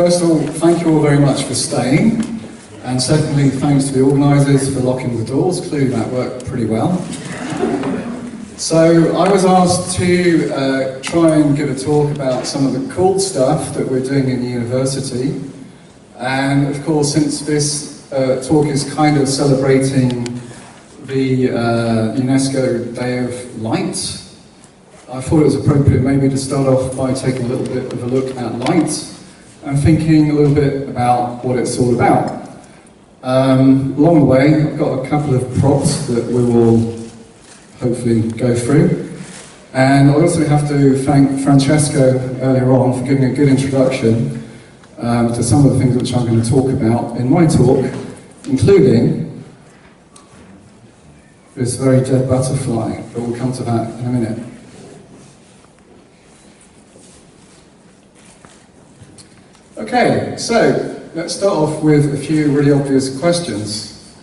first of all, thank you all very much for staying. And secondly, thanks to the organisers for locking the doors. Clearly that worked pretty well. So I was asked to try and give a talk about some of the cool stuff that we're doing in the university. And of course, since this talk is kind of celebrating the UNESCO Day of Light, I thought it was appropriate maybe to start off by taking a little bit of a look at light and thinking a little bit about what it's all about. Along the way, I've got a couple of props that we will hopefully go through. And I also have to thank Francesco earlier on for giving a good introduction to some of the things which I'm going to talk about in my talk, including this very dead butterfly, but we'll come to that in a minute. Okay, so let's start off with a few really obvious questions.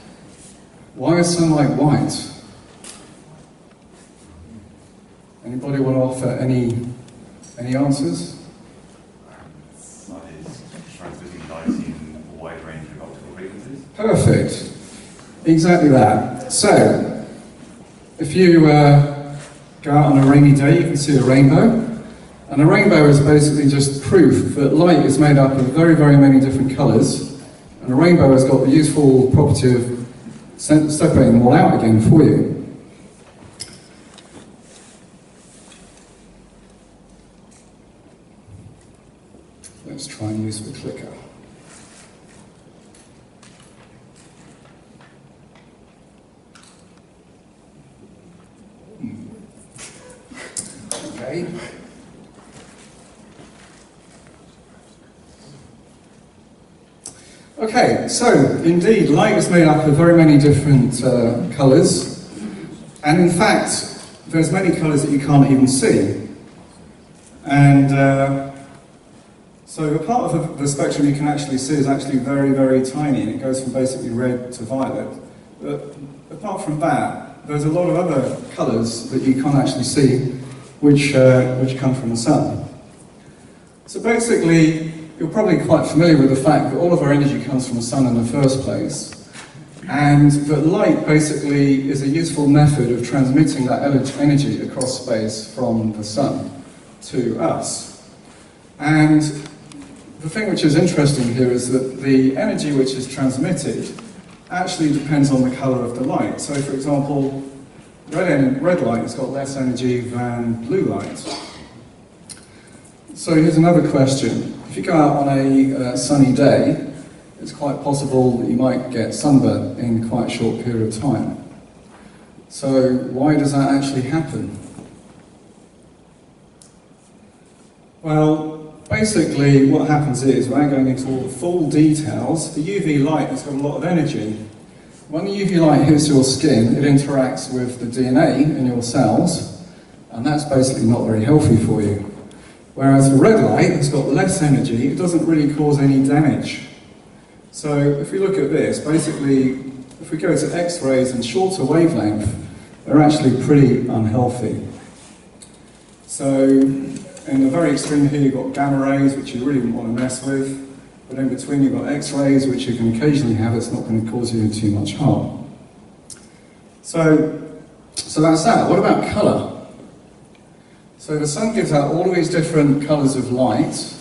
Why is sunlight white? Anybody want to offer any answers? Sun is transmitting light in a wide range of optical frequencies. Perfect. Exactly that. So, if you go out on a rainy day, you can see a rainbow. And a rainbow is basically just proof that light is made up of very, very many different colours. And a rainbow has got the useful property of separating them all out again for you. Let's try and use the clicker. Okay. Okay, so indeed, light is made up of very many different colours, and in fact, there's many colours that you can't even see. And so the part of the spectrum you can actually see is actually very, very tiny, and it goes from basically red to violet. But apart from that, there's a lot of other colours that you can't actually see, which come from the sun. So basically, you're probably quite familiar with the fact that all of our energy comes from the sun in the first place, and that light basically is a useful method of transmitting that energy across space from the sun to us. And the thing which is interesting here is that the energy which is transmitted actually depends on the colour of the light. So for example, red light has got less energy than blue light. So here's another question. If you go out on a sunny day, it's quite possible that you might get sunburn in quite a short period of time. So why does that actually happen? Well, basically what happens is, without going into all the full details, the UV light has got a lot of energy. When the UV light hits your skin, it interacts with the DNA in your cells, and that's basically not very healthy for you. Whereas the red light has got less energy, it doesn't really cause any damage. So if we look at this, basically, if we go to X-rays and shorter wavelength, they're actually pretty unhealthy. So in the very extreme here, you've got gamma rays, which you really wouldn't want to mess with. But in between, you've got X-rays, which you can occasionally have. It's not going to cause you too much harm. So that's that. What about colour? So the sun gives out all of these different colours of light,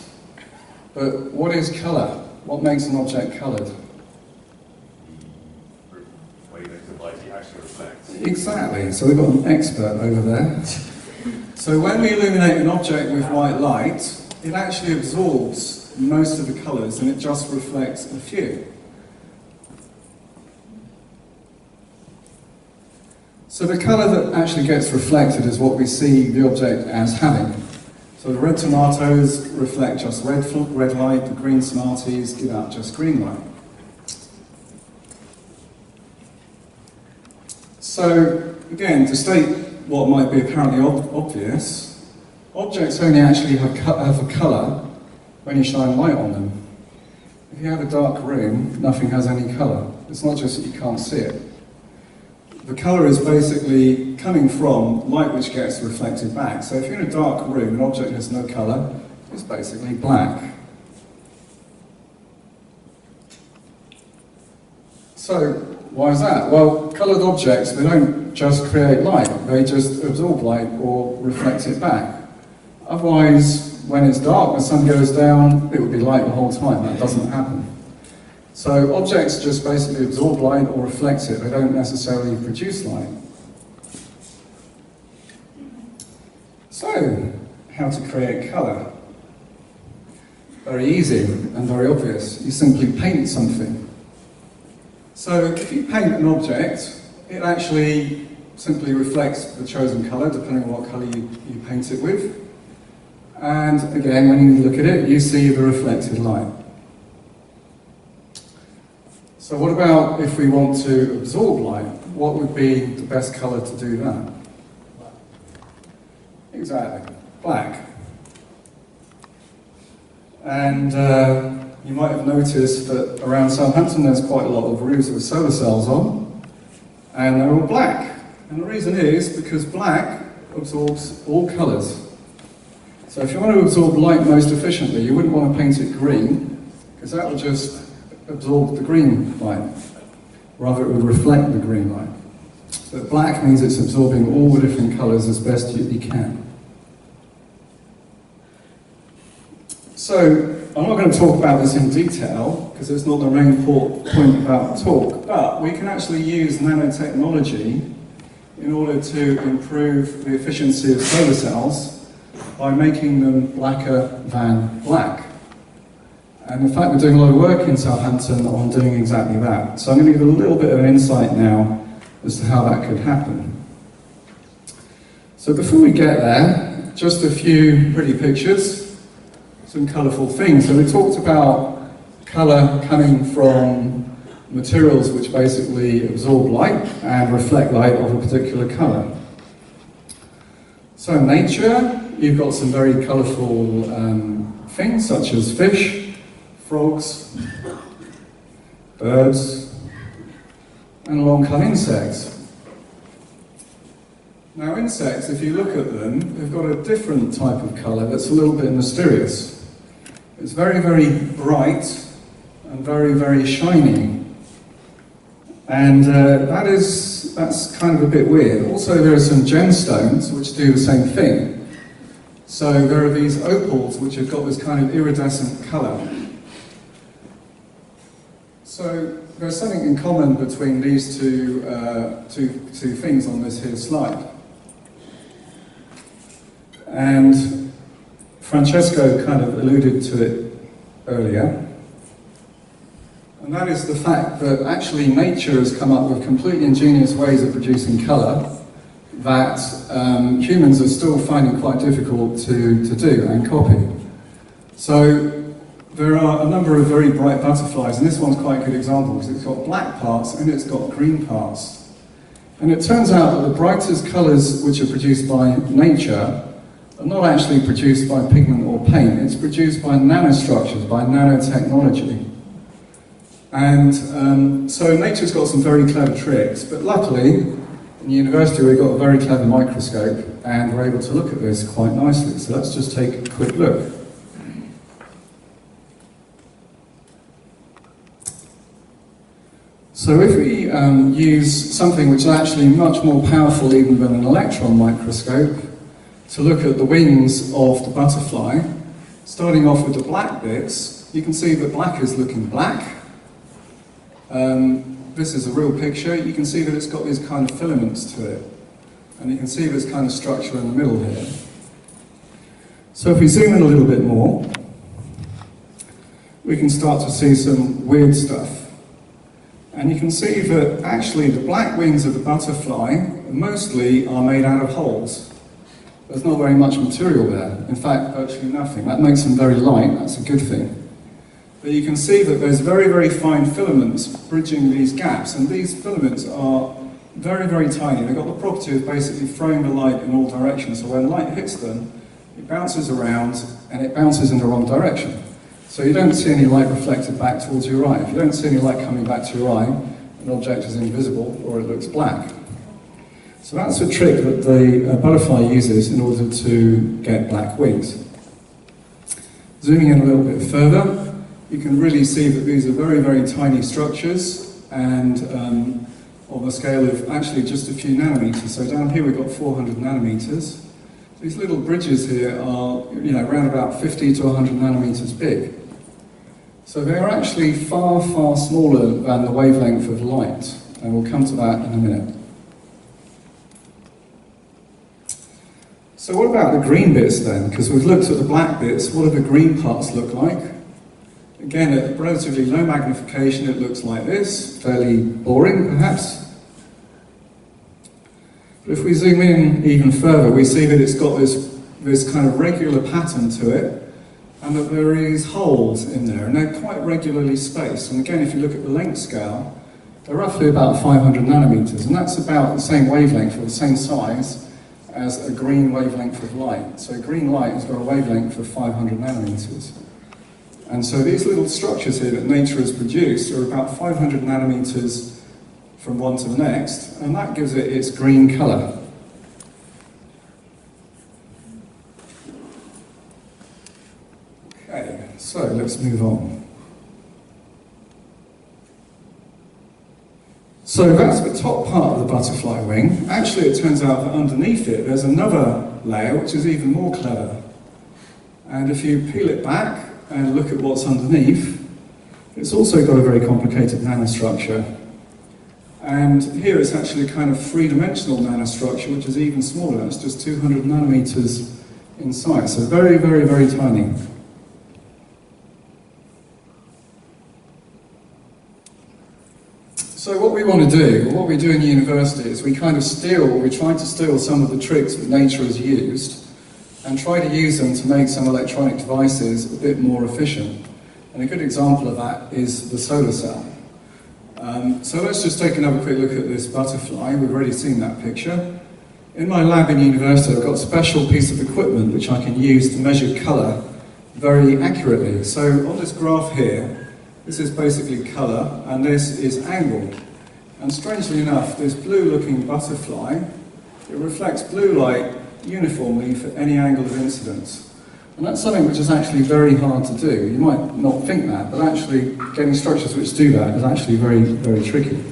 but what is colour? What makes an object coloured? The wavelength of light it actually reflects. Exactly. So we've got an expert over there. So when we illuminate an object with white light, it actually absorbs most of the colours and it just reflects a few. So the colour that actually gets reflected is what we see the object as having. So the red tomatoes reflect just red light, the green Smarties give out just green light. So again, to state what might be apparently obvious, objects only actually have a colour when you shine light on them. If you have a dark room, nothing has any colour. It's not just that you can't see it. The colour is basically coming from light which gets reflected back. So if you're in a dark room, an object has no colour, it's basically black. So, why is that? Well, coloured objects, they don't just create light, they just absorb light or reflect it back. Otherwise, when it's dark, the sun goes down, it would be light the whole time. That doesn't happen. So objects just basically absorb light or reflect it. They don't necessarily produce light. So, how to create colour? Very easy and very obvious. You simply paint something. So if you paint an object, it actually simply reflects the chosen colour, depending on what colour you paint it with. And again, when you look at it, you see the reflected light. So what about if we want to absorb light? What would be the best colour to do that? Exactly, black. And you might have noticed that around Southampton there's quite a lot of roofs with solar cells on, and they're all black. And the reason is because black absorbs all colours. So if you want to absorb light most efficiently, you wouldn't want to paint it green, because that would just absorb the green light. Rather, it would reflect the green light. But black means it's absorbing all the different colours as best you can. So, I'm not going to talk about this in detail, because it's not the main point about the talk, but we can actually use nanotechnology in order to improve the efficiency of solar cells by making them blacker than black. And in fact, we're doing a lot of work in Southampton on doing exactly that. So I'm going to give a little bit of insight now as to how that could happen. So before we get there, just a few pretty pictures, some colourful things. So we talked about colour coming from materials which basically absorb light and reflect light of a particular colour. So in nature, you've got some very colourful things such as fish, frogs, birds, and along-cut insects. Now insects, if you look at them, they've got a different type of colour that's a little bit mysterious. It's very, very bright and very, very shiny. And that's kind of a bit weird. Also, there are some gemstones which do the same thing. So there are these opals which have got this kind of iridescent colour. So there's something in common between these two things on this here slide. And Francesco kind of alluded to it earlier. And that is the fact that actually nature has come up with completely ingenious ways of producing colour that humans are still finding quite difficult to do and copy. So there are a number of very bright butterflies, and this one's quite a good example because it's got black parts and it's got green parts. And it turns out that the brightest colours which are produced by nature are not actually produced by pigment or paint, it's produced by nanostructures, by nanotechnology. And so nature's got some very clever tricks, but luckily in university we've got a very clever microscope and we're able to look at this quite nicely. So let's just take a quick look. So if we use something which is actually much more powerful even than an electron microscope to look at the wings of the butterfly, starting off with the black bits, you can see that black is looking black. This is a real picture. You can see that it's got these kind of filaments to it. And you can see this kind of structure in the middle here. So if we zoom in a little bit more, we can start to see some weird stuff. And you can see that actually the black wings of the butterfly mostly are made out of holes. There's not very much material there. In fact, virtually nothing. That makes them very light. That's a good thing. But you can see that there's very, very fine filaments bridging these gaps, and these filaments are very, very tiny. They've got the property of basically throwing the light in all directions, so when light hits them, it bounces around and it bounces in the wrong direction. So you don't see any light reflected back towards your eye. If you don't see any light coming back to your eye, an object is invisible or it looks black. So that's a trick that the butterfly uses in order to get black wings. Zooming in a little bit further, you can really see that these are very, very tiny structures, and on a scale of actually just a few nanometers. So down here we've got 400 nanometers. These little bridges here are, around about 50 to 100 nanometers big. So they're actually far, far smaller than the wavelength of light, and we'll come to that in a minute. So what about the green bits then? Because we've looked at the black bits, what do the green parts look like? Again, at relatively low magnification, it looks like this, fairly boring perhaps. But if we zoom in even further, we see that it's got this kind of regular pattern to it, and that there is holes in there, and they're quite regularly spaced. And again, if you look at the length scale, they're roughly about 500 nanometers, and that's about the same wavelength or the same size as a green wavelength of light. So green light has got a wavelength of 500 nanometers. And so these little structures here that nature has produced are about 500 nanometers from one to the next, and that gives it its green colour. Okay, so let's move on. So that's the top part of the butterfly wing. Actually, it turns out that underneath it, there's another layer which is even more clever. And if you peel it back and look at what's underneath, it's also got a very complicated nanostructure. And here it's actually a kind of three-dimensional nanostructure, which is even smaller. It's just 200 nanometers in size, so very, very, very tiny. So what we want to do, what we do in university, is we try to steal some of the tricks that nature has used and try to use them to make some electronic devices a bit more efficient. And a good example of that is the solar cell. So let's just take another quick look at this butterfly. We've already seen that picture. In my lab in university, I've got a special piece of equipment which I can use to measure colour very accurately. So on this graph here, this is basically colour, and this is angle. And strangely enough, this blue-looking butterfly, it reflects blue light uniformly for any angle of incidence. And that's something which is actually very hard to do. You might not think that, but actually getting structures which do that is actually very, very tricky.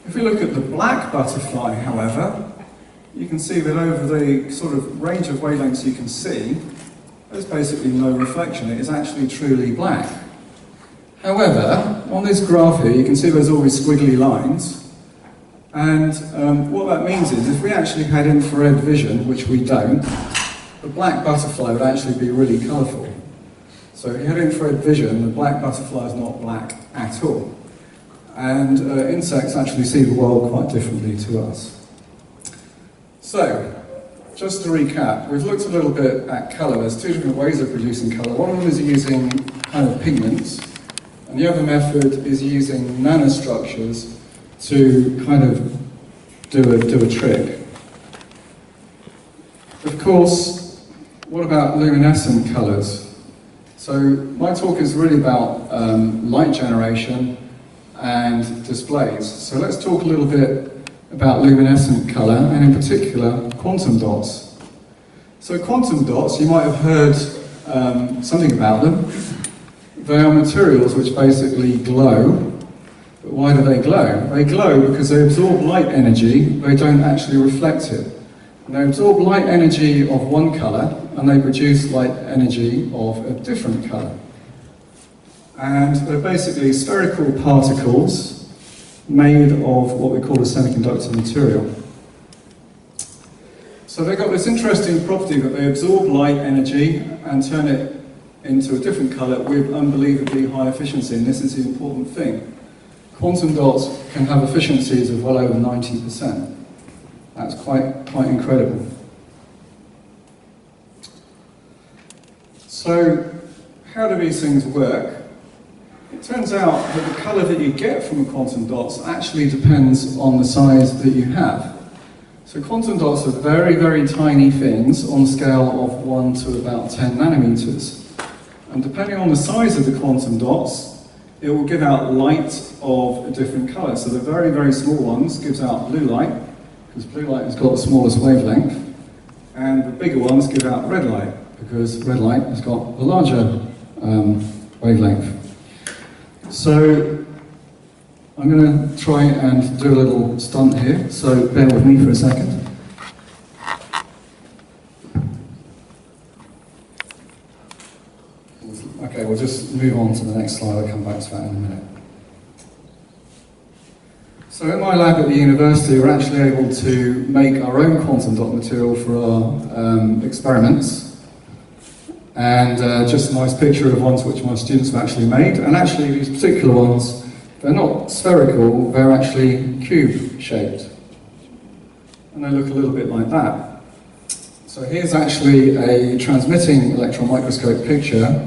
If we look at the black butterfly, however, you can see that over the sort of range of wavelengths you can see, there's basically no reflection. It is actually truly black. However, on this graph here, you can see there's all these squiggly lines, and what that means is if we actually had infrared vision, which we don't, the black butterfly would actually be really colourful. So if you had infrared vision, the black butterfly is not black at all. And insects actually see the world quite differently to us. So, just to recap, we've looked a little bit at colour. There's two different ways of producing colour. One of them is using kind of pigments, and the other method is using nanostructures to kind of do a trick. Of course, what about luminescent colours? So my talk is really about light generation and displays. So let's talk a little bit about luminescent colour, and in particular, quantum dots. So quantum dots, you might have heard something about them. They are materials which basically glow. But why do they glow? They glow because they absorb light energy, they don't actually reflect it. And they absorb light energy of one colour, and they produce light energy of a different colour. And they're basically spherical particles made of what we call a semiconductor material. So they've got this interesting property that they absorb light energy and turn it into a different colour with unbelievably high efficiency, and this is the important thing. Quantum dots can have efficiencies of well over 90%. That's quite incredible. So, how do these things work? It turns out that the colour that you get from the quantum dots actually depends on the size that you have. So quantum dots are very, very tiny things on a scale of 1 to about 10 nanometers. And depending on the size of the quantum dots, it will give out light of a different colour. So the very, very small ones gives out blue light, because blue light has got the smallest wavelength, and the bigger ones give out red light, because red light has got the larger wavelength. So I'm going to try and do a little stunt here, so bear with me for a second. Okay, we'll just move on to the next slide. I'll come back to that in a minute. So in my lab at the university, we're actually able to make our own quantum dot material for our experiments. And just a nice picture of ones which my students have actually made. And actually these particular ones, they're not spherical, they're actually cube-shaped. And they look a little bit like that. So here's actually a transmitting electron microscope picture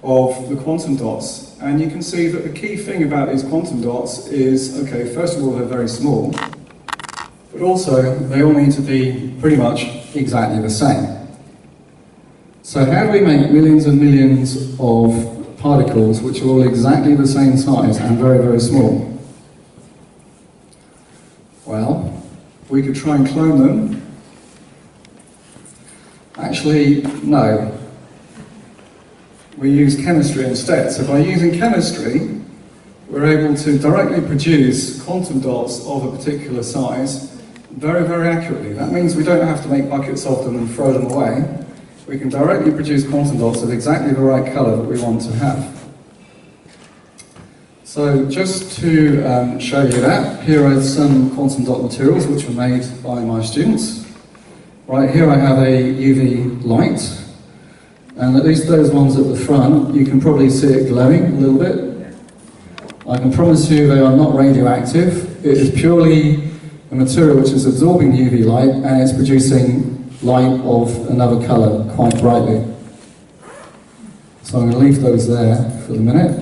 of the quantum dots. And you can see that the key thing about these quantum dots is, okay, first of all, they're very small, but also they all need to be pretty much exactly the same. So how do we make millions and millions of particles which are all exactly the same size and very, very small? Well, we could try and clone them. Actually, no. We use chemistry instead. So by using chemistry, we're able to directly produce quantum dots of a particular size very, very accurately. That means we don't have to make buckets of them and throw them away. We can directly produce quantum dots of exactly the right colour that we want to have. So just to show you that, here are some quantum dot materials which were made by my students. Right here I have a UV light. And at least those ones at the front, you can probably see it glowing a little bit. I can promise you they are not radioactive. It is purely a material which is absorbing UV light and it's producing light of another colour quite brightly. So I'm going to leave those there for the minute.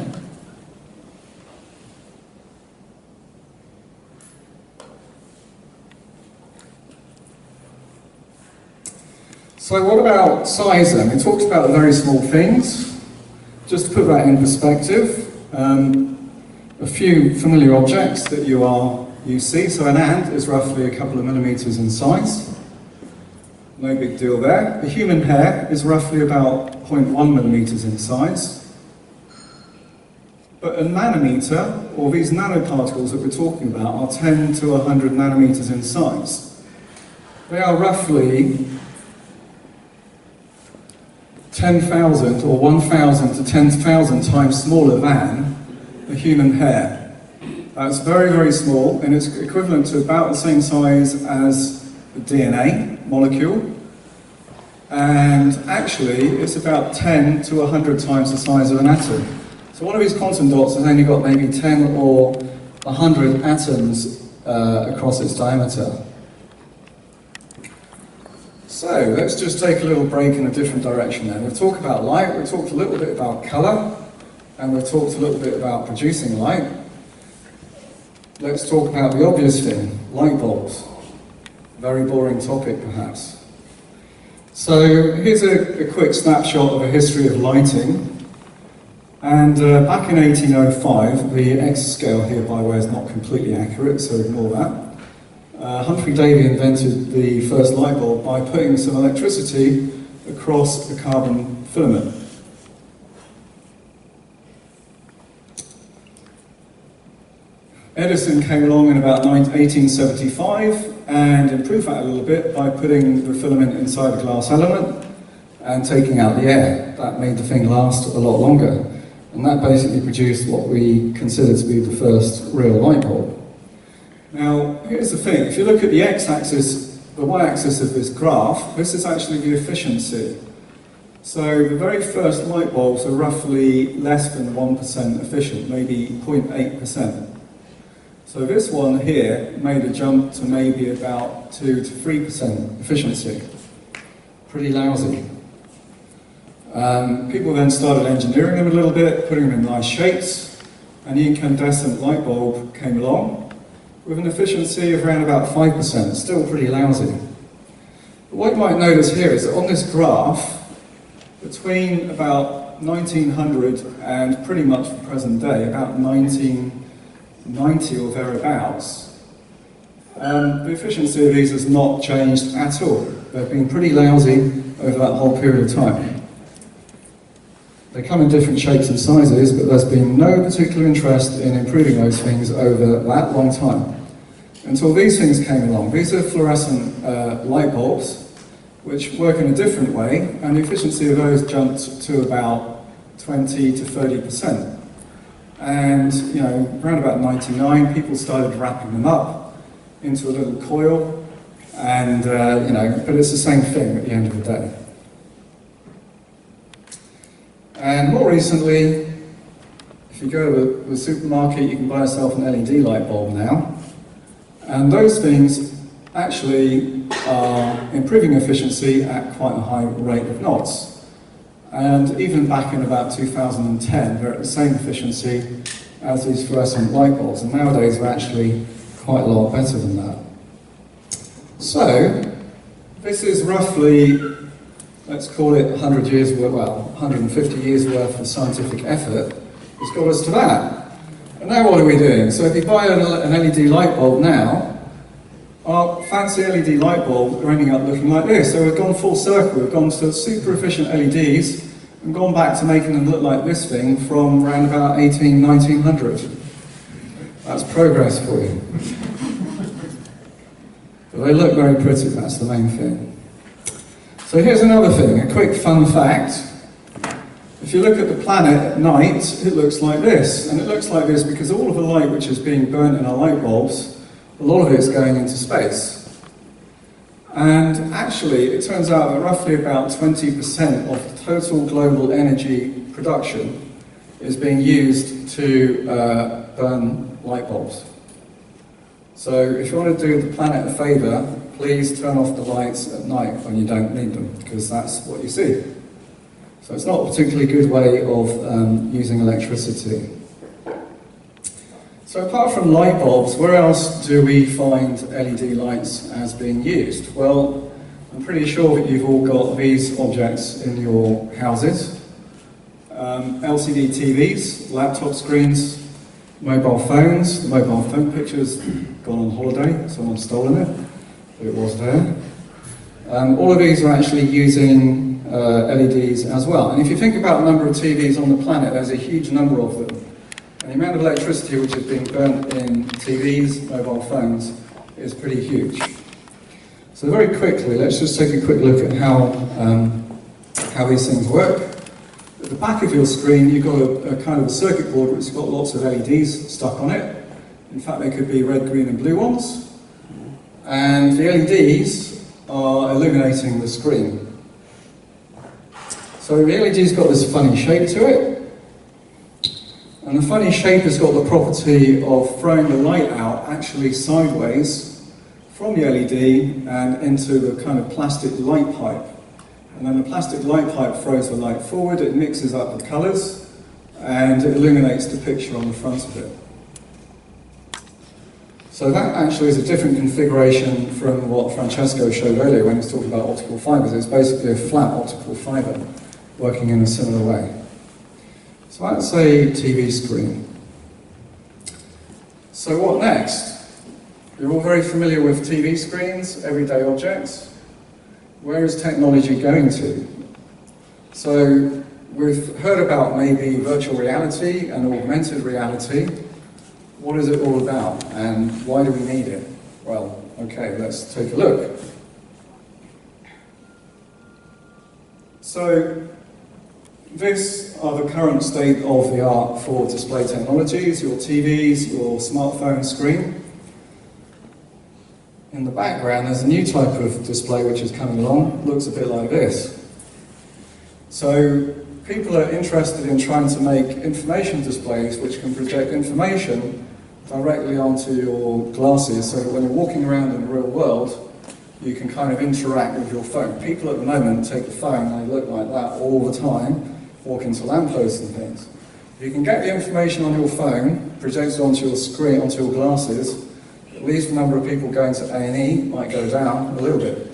So what about size then? We talked about the very small things. Just to put that in perspective, a few familiar objects that you see. So an ant is roughly a couple of millimeters in size. No big deal there. A human hair is roughly about 0.1 millimeters in size. But a nanometer, or these nanoparticles that we're talking about, are 10 to 100 nanometers in size. They are roughly 10,000 or 1,000 to 10,000 times smaller than a human hair. That's very, very small, and it's equivalent to about the same size as a DNA molecule. And actually, it's about 10 to 100 times the size of an atom. So one of these quantum dots has only got maybe 10 or 100 atoms across its diameter. So let's just take a little break in a different direction then. We've talked about light, we've talked a little bit about colour, and we've talked a little bit about producing light. Let's talk about the obvious thing, light bulbs. Very boring topic perhaps. So here's a quick snapshot of a history of lighting. And back in 1805, the X scale here, by the way, is not completely accurate, so ignore that. Humphrey Davy invented the first light bulb by putting some electricity across a carbon filament. Edison came along in about 1875 and improved that a little bit by putting the filament inside a glass element and taking out the air. That made the thing last a lot longer. And that basically produced what we consider to be the first real light bulb. Now, here's the thing, if you look at the x-axis, the y-axis of this graph, this is actually the efficiency. So the very first light bulbs are roughly less than 1% efficient, maybe 0.8%. So this one here made a jump to maybe about 2 to 3% efficiency. Pretty lousy. People then started engineering them a little bit, putting them in nice shapes, and the incandescent light bulb came along with an efficiency of around about 5%, still pretty lousy. But what you might notice here is that on this graph, between about 1900 and pretty much the present day, about 1990 or thereabouts, the efficiency of these has not changed at all. They've been pretty lousy over that whole period of time. They come in different shapes and sizes, but there's been no particular interest in improving those things over that long time. Until these things came along. These are fluorescent light bulbs, which work in a different way, and the efficiency of those jumped to about 20 to 30%. And, you know, around about 99, people started wrapping them up into a little coil, and, you know, but it's the same thing at the end of the day. And more recently, if you go to the supermarket, you can buy yourself an LED light bulb now. And those things actually are improving efficiency at quite a high rate of knots. And even back in about 2010, they're at the same efficiency as these fluorescent light bulbs. And nowadays, they're actually quite a lot better than that. So, this is roughly, let's call it 100 years worth, well, 150 years worth of scientific effort has got us to that. And now what are we doing? So if you buy an LED light bulb now, our fancy LED light bulbs are ending up looking like this. So we've gone full circle. We've gone to super efficient LEDs and gone back to making them look like this thing from around about 1900. That's progress for you. But they look very pretty, that's the main thing. So here's another thing, a quick fun fact. If you look at the planet at night, it looks like this. And it looks like this because all of the light which is being burnt in our light bulbs, a lot of it's going into space. And actually, it turns out that roughly about 20% of the total global energy production is being used to burn light bulbs. So if you want to do the planet a favour, please turn off the lights at night when you don't need them, because that's what you see. So it's not a particularly good way of using electricity. So apart from light bulbs, where else do we find LED lights as being used? Well, I'm pretty sure that you've all got these objects in your houses. LCD TVs, laptop screens, mobile phones. The mobile phone picture's gone on holiday, someone's stolen it, but it was there. All of these are actually using LEDs as well. And if you think about the number of TVs on the planet, there's a huge number of them. And the amount of electricity which is being burnt in TVs, mobile phones, is pretty huge. So very quickly, let's just take a quick look at how these things work. At the back of your screen, you've got a kind of a circuit board which has got lots of LEDs stuck on it. In fact, they could be red, green and blue ones. And the LEDs are illuminating the screen. So the LED's got this funny shape to it. And the funny shape has got the property of throwing the light out actually sideways from the LED and into the kind of plastic light pipe. And then the plastic light pipe throws the light forward, it mixes up the colours, and it illuminates the picture on the front of it. So that actually is a different configuration from what Francesco showed earlier when he was talking about optical fibres. It's basically a flat optical fibre working in a similar way. So that's a TV screen. So what next? You're all very familiar with TV screens, everyday objects. Where is technology going to? So we've heard about maybe virtual reality and augmented reality. What is it all about and why do we need it? Well, okay, let's take a look. So these are the current state of the art for display technologies, your TVs, your smartphone screen. In the background, there's a new type of display which is coming along, looks a bit like this. So people are interested in trying to make information displays which can project information directly onto your glasses so that when you're walking around in the real world, you can kind of interact with your phone. People at the moment take the phone, they look like that all the time, walk into lampposts and things. If you can get the information on your phone, project it onto your screen, onto your glasses, at least the number of people going to A&E might go down a little bit.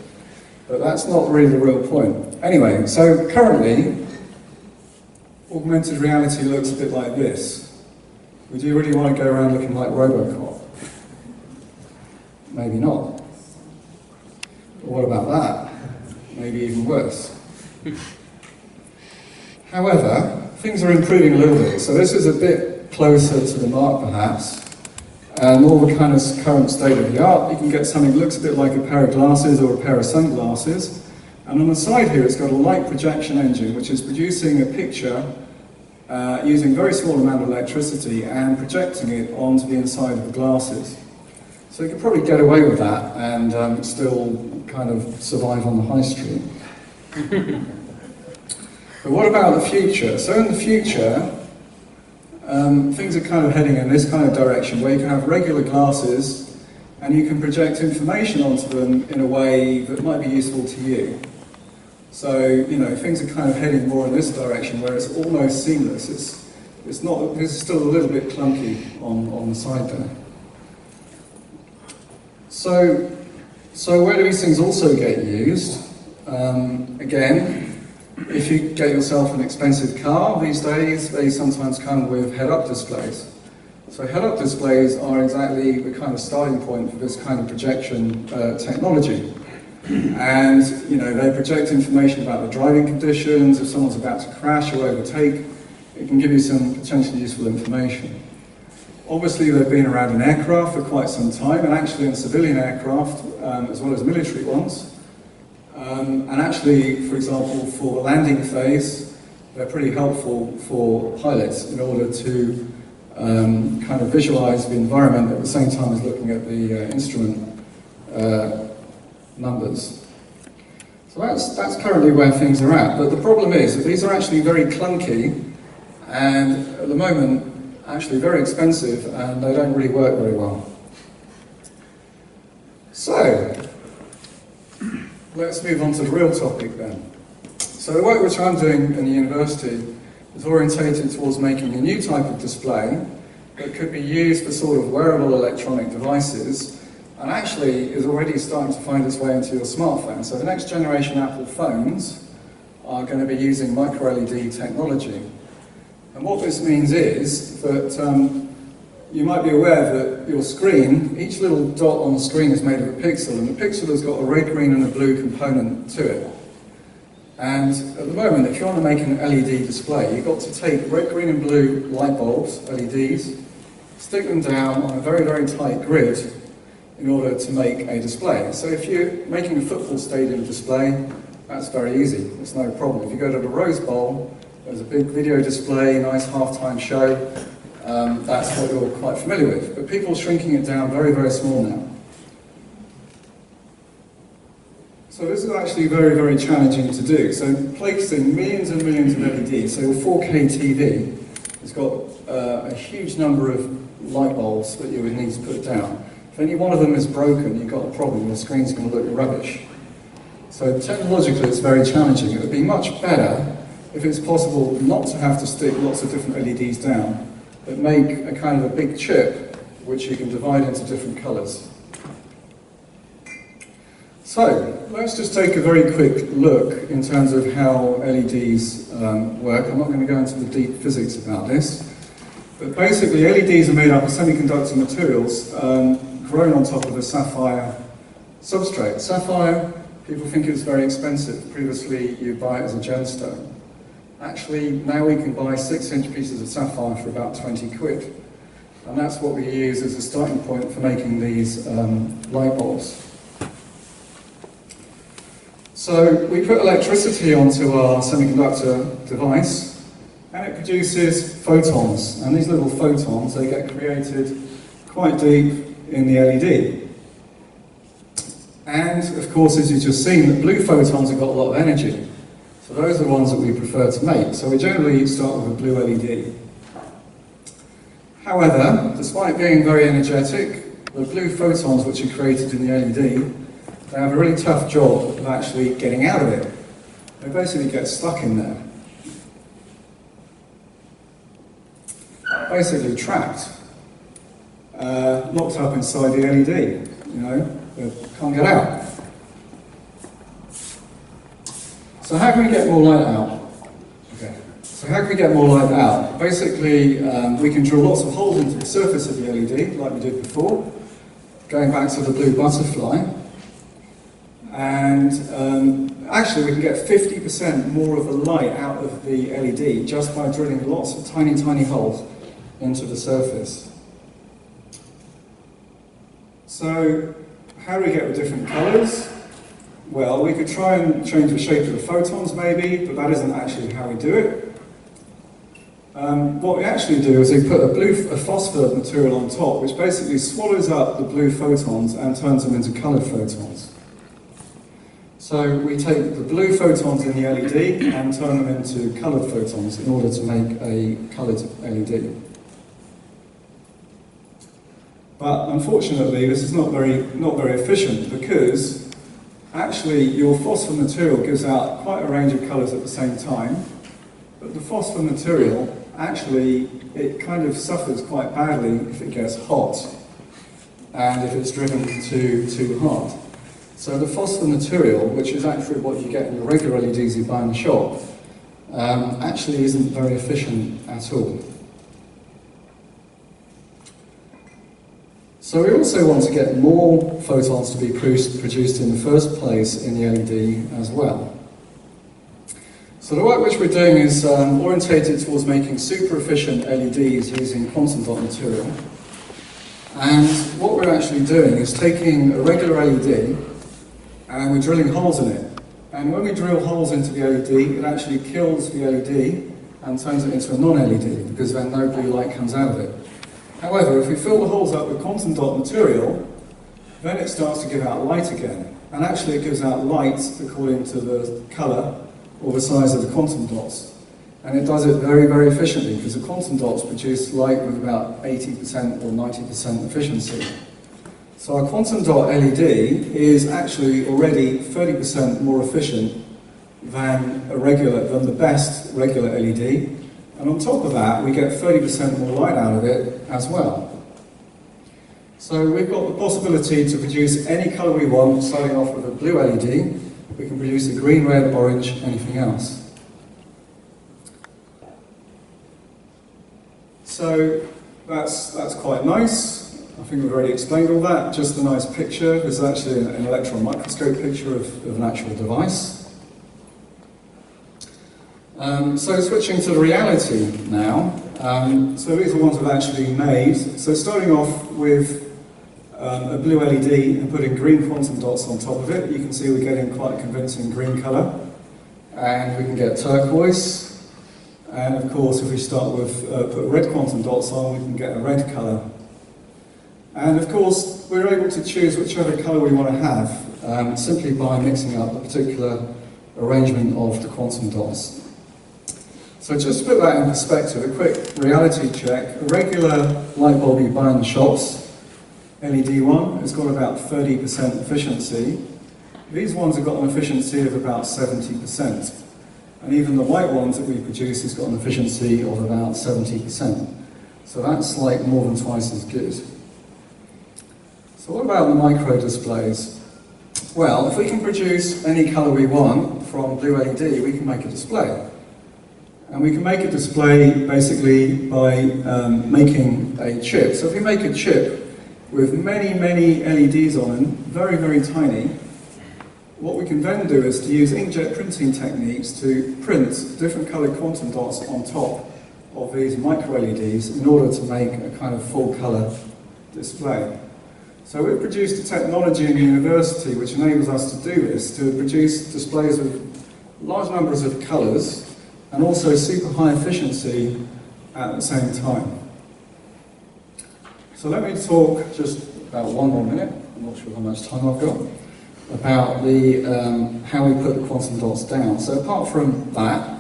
But that's not really the real point. Anyway, so currently, augmented reality looks a bit like this. Would you really want to go around looking like Robocop? Maybe not. But what about that? Maybe even worse. However, things are improving a little bit. So this is a bit closer to the mark, perhaps, and more the kind of current state of the art. You can get something that looks a bit like a pair of glasses or a pair of sunglasses. And on the side here, it's got a light projection engine, which is producing a picture using a very small amount of electricity and projecting it onto the inside of the glasses. So you can probably get away with that and still kind of survive on the high street. But what about the future? So in the future, things are kind of heading in this kind of direction, where you can have regular glasses and you can project information onto them in a way that might be useful to you. So, you know, things are kind of heading more in this direction, where it's almost seamless. It's still a little bit clunky on the side there. So where do these things also get used? Again, if you get yourself an expensive car these days, they sometimes come with head-up displays. So head-up displays are exactly the kind of starting point for this kind of projection technology. And, you know, they project information about the driving conditions. If someone's about to crash or overtake, it can give you some potentially useful information. Obviously, they've been around in aircraft for quite some time, and actually in civilian aircraft, as well as military ones. And actually, for example, for the landing phase, they're pretty helpful for pilots in order to kind of visualize the environment at the same time as looking at the instrument numbers. So that's currently where things are at. But the problem is that these are actually very clunky, and at the moment, actually very expensive, and they don't really work very well. So, let's move on to the real topic then. So the work which I'm doing in the university is orientated towards making a new type of display that could be used for sort of wearable electronic devices, and actually is already starting to find its way into your smartphone. So the next generation Apple phones are going to be using micro-LED technology. And what this means is that you might be aware that your screen, each little dot on the screen is made of a pixel, and the pixel has got a red, green and a blue component to it. And at the moment, if you want to make an LED display, you've got to take red, green and blue light bulbs, LEDs, stick them down on a very, very tight grid in order to make a display. So if you're making a football stadium display, that's very easy, it's no problem. If you go to the Rose Bowl, there's a big video display, nice halftime show, that's what you're quite familiar with. But people are shrinking it down very, very small now. So this is actually very, very challenging to do. So placing millions and millions of LEDs, so your 4K TV has got a huge number of light bulbs that you would need to put down. If any one of them is broken, you've got a problem, the screen's going to look rubbish. So technologically it's very challenging. It would be much better if it's possible not to have to stick lots of different LEDs down, but make a kind of a big chip which you can divide into different colours. So, let's just take a very quick look in terms of how LEDs work. I'm not going to go into the deep physics about this, but basically LEDs are made up of semiconductor materials grown on top of a sapphire substrate. Sapphire, people think it's very expensive. Previously, you buy it as a gemstone. Actually, now we can buy 6-inch pieces of sapphire for about 20 quid. And that's what we use as a starting point for making these light bulbs. So we put electricity onto our semiconductor device, and it produces photons. And these little photons, they get created quite deep in the LED. And of course, as you've just seen, the blue photons have got a lot of energy. So those are the ones that we prefer to make. So we generally start with a blue LED. However, despite being very energetic, the blue photons which are created in the LED, they have a really tough job of actually getting out of it. They basically get stuck in there. Basically trapped. Locked up inside the LED, you know, they can't get out. So how can we get more light out? Okay. So how can we get more light out? Basically, we can drill lots of holes into the surface of the LED, like we did before, going back to the blue butterfly. And Actually, we can get 50% more of the light out of the LED just by drilling lots of tiny, tiny holes into the surface. So, how do we get the different colours? Well, we could try and change the shape of the photons maybe, but that isn't actually how we do it. What we actually do is we put a phosphor material on top, which basically swallows up the blue photons and turns them into coloured photons. So we take the blue photons in the LED and turn them into coloured photons in order to make a coloured LED. But unfortunately, this is not very efficient, because actually your phosphor material gives out quite a range of colours at the same time, but the phosphor material actually, it kind of suffers quite badly if it gets hot and if it's driven too hard. So the phosphor material, which is actually what you get in your regular LEDs you buy in the shop, actually isn't very efficient at all. So we also want to get more photons to be produced in the first place in the LED as well. So the work which we're doing is orientated towards making super efficient LEDs using quantum dot material. And what we're actually doing is taking a regular LED and we're drilling holes in it. And when we drill holes into the LED, it actually kills the LED and turns it into a non-LED, because then no blue light comes out of it. However, if we fill the holes up with quantum dot material, then it starts to give out light again. And actually it gives out light according to the colour or the size of the quantum dots. And it does it very, very efficiently, because the quantum dots produce light with about 80% or 90% efficiency. So our quantum dot LED is actually already 30% more efficient than the best regular LED. And on top of that, we get 30% more light out of it as well. So we've got the possibility to produce any colour we want, starting off with a blue LED. We can produce a green, red, orange, anything else. So that's quite nice. I think we've already explained all that. Just a nice picture. This is actually an electron microscope picture of an actual device. So switching to the reality now. So these are ones we've actually made. So starting off with a blue LED and putting green quantum dots on top of it, you can see we're getting quite a convincing green colour. And we can get turquoise. And of course, if we start with put red quantum dots on, we can get a red colour. And of course, we're able to choose whichever colour we want to have simply by mixing up a particular arrangement of the quantum dots. So just to put that in perspective, a quick reality check. A regular light bulb you buy in the shops, LED one, has got about 30% efficiency. These ones have got an efficiency of about 70%. And even the white ones that we produce has got an efficiency of about 70%. So that's like more than twice as good. So what about the micro displays? Well, if we can produce any colour we want from blue LED, we can make a display. And we can make a display basically by making a chip. So if we make a chip with many, many LEDs on them, very, very tiny, what we can then do is to use inkjet printing techniques to print different coloured quantum dots on top of these micro LEDs in order to make a kind of full colour display. So we've produced a technology in the university which enables us to do this, to produce displays of large numbers of colours and also super high efficiency at the same time. So let me talk just about one more minute, I'm not sure how much time I've got, about how we put the quantum dots down. So apart from that,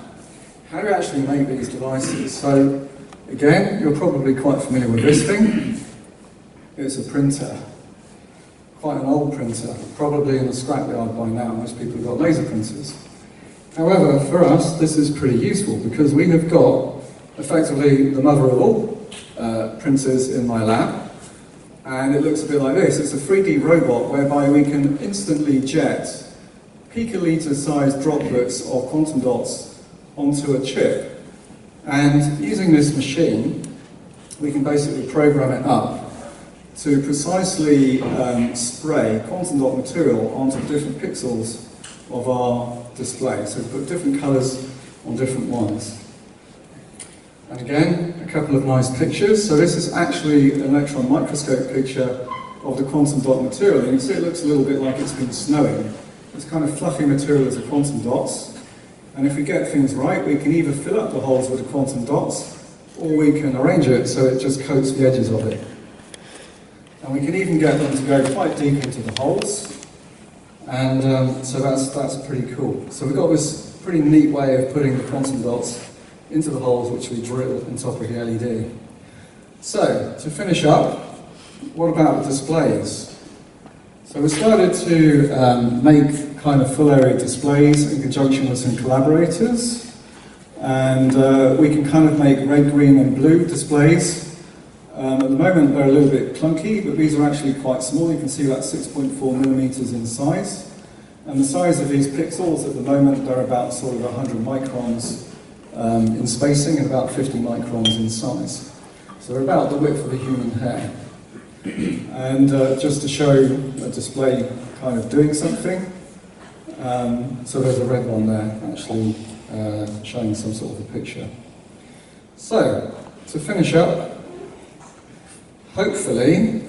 how do we actually make these devices? So again, you're probably quite familiar with this thing. It's a printer, quite an old printer, probably in the scrapyard by now. Most people have got laser printers. However, for us, this is pretty useful because we have got effectively the mother of all printers in my lab, and it looks a bit like this. It's a 3D robot whereby we can instantly jet picoliter sized droplets of quantum dots onto a chip. And using this machine, we can basically program it up to precisely spray quantum dot material onto different pixels of our display. So we've put different colours on different ones. And again, a couple of nice pictures. So this is actually an electron microscope picture of the quantum dot material. And you can see it looks a little bit like it's been snowing. It's kind of fluffy material as the quantum dots. And if we get things right, we can either fill up the holes with the quantum dots, or we can arrange it so it just coats the edges of it. And we can even get them to go quite deep into the holes. And so that's pretty cool. So we've got this pretty neat way of putting the quantum dots into the holes which we drill on top of the LED. So, to finish up, what about the displays? So we started to make kind of full area displays in conjunction with some collaborators. And we can kind of make red, green and blue displays. At the moment they're a little bit clunky, but these are actually quite small. You can see about 6.4 millimeters in size. And the size of these pixels at the moment, they're about sort of 100 microns in spacing and about 50 microns in size. So they're about the width of a human hair. And just to show a display kind of doing something, so there's a red one there actually showing some sort of a picture. So, to finish up, hopefully,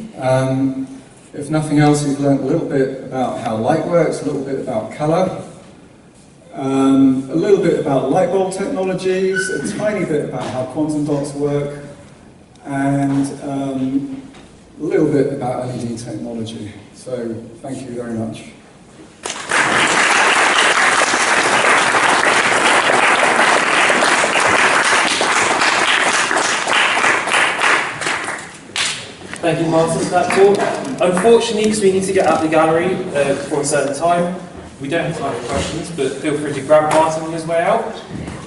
if nothing else, you've learned a little bit about how light works, a little bit about colour, a little bit about light bulb technologies, a tiny bit about how quantum dots work, and a little bit about LED technology. So, thank you very much. Thank you, Martin, for that talk. Unfortunately, because we need to get out of the gallery before a certain time, we don't have time for questions, but feel free to grab Martin on his way out.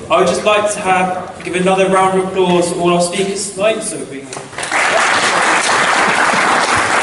I would just like to give another round of applause to all our speakers tonight, so we can